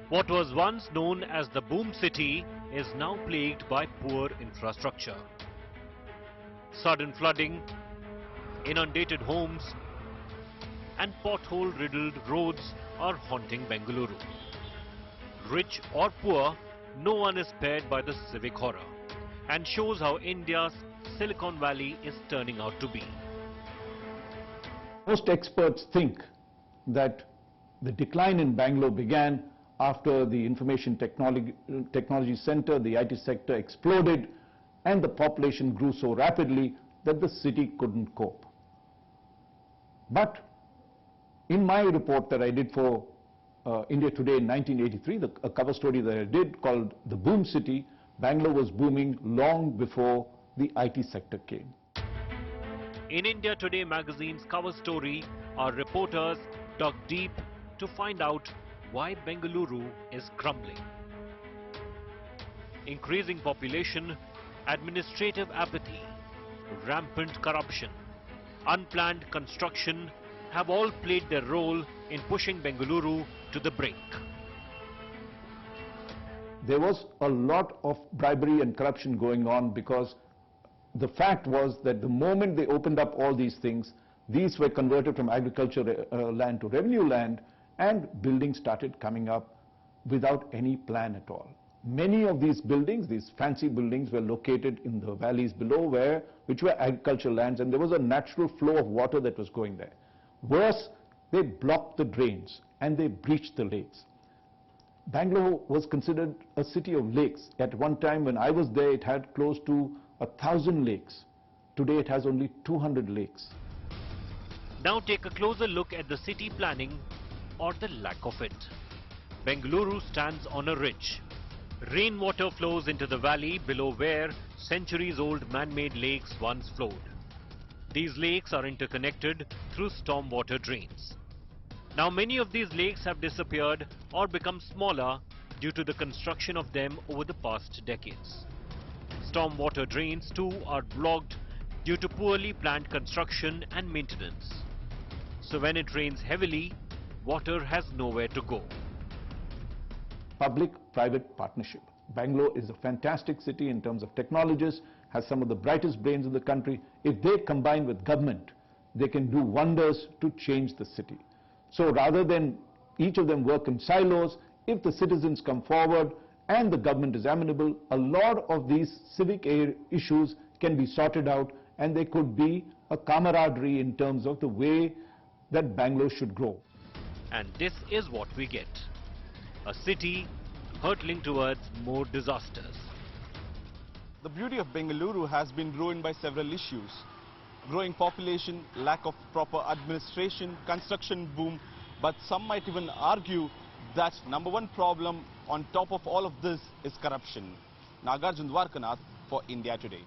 What was once known as the boom city is now plagued by poor infrastructure. Sudden flooding, inundated homes, and pothole-riddled roads are haunting Bengaluru. Rich or poor, no one is spared by the civic horror, and shows how India's Silicon Valley is turning out to be. Most experts think that the decline in Bangalore began after the information technology center, the IT sector exploded, and the population grew so rapidly that the city couldn't cope. But in my report that I did for India Today in 1983, a cover story that I did called The Boom City, Bangalore was booming long before the IT sector came. In India Today magazine's cover story, our reporters dug deep to find out why Bengaluru is crumbling. Increasing population, administrative apathy, rampant corruption, unplanned construction have all played their role in pushing Bengaluru to the brink. There was a lot of bribery and corruption going on because the fact was that the moment they opened up all these things, these were converted from agriculture land to revenue land, and buildings started coming up without any plan at all. Many of these buildings, these fancy buildings, were located in the valleys below which were agricultural lands, and there was a natural flow of water that was going there. Worse, they blocked the drains and they breached the lakes. Bangalore was considered a city of lakes. At one time when I was there, it had close to 1,000 lakes. Today it has only 200 lakes. Now take a closer look at the city planning, or the lack of it. Bengaluru stands on a ridge. Rainwater flows into the valley below where centuries-old man-made lakes once flowed. These lakes are interconnected through stormwater drains. Now many of these lakes have disappeared or become smaller due to the construction of them over the past decades. Stormwater drains too are blocked due to poorly planned construction and maintenance. So when it rains heavily, water has nowhere to go. Public-private partnership. Bangalore is a fantastic city in terms of technologies, has some of the brightest brains in the country. If they combine with government, they can do wonders to change the city. So rather than each of them work in silos, if the citizens come forward and the government is amenable, a lot of these civic issues can be sorted out, and there could be a camaraderie in terms of the way that Bangalore should grow. And this is what we get. A city hurtling towards more disasters. The beauty of Bengaluru has been ruined by several issues. Growing population, lack of proper administration, construction boom, but some might even argue that number one problem on top of all of this is corruption. Nagarjun Dwarkanath for India Today.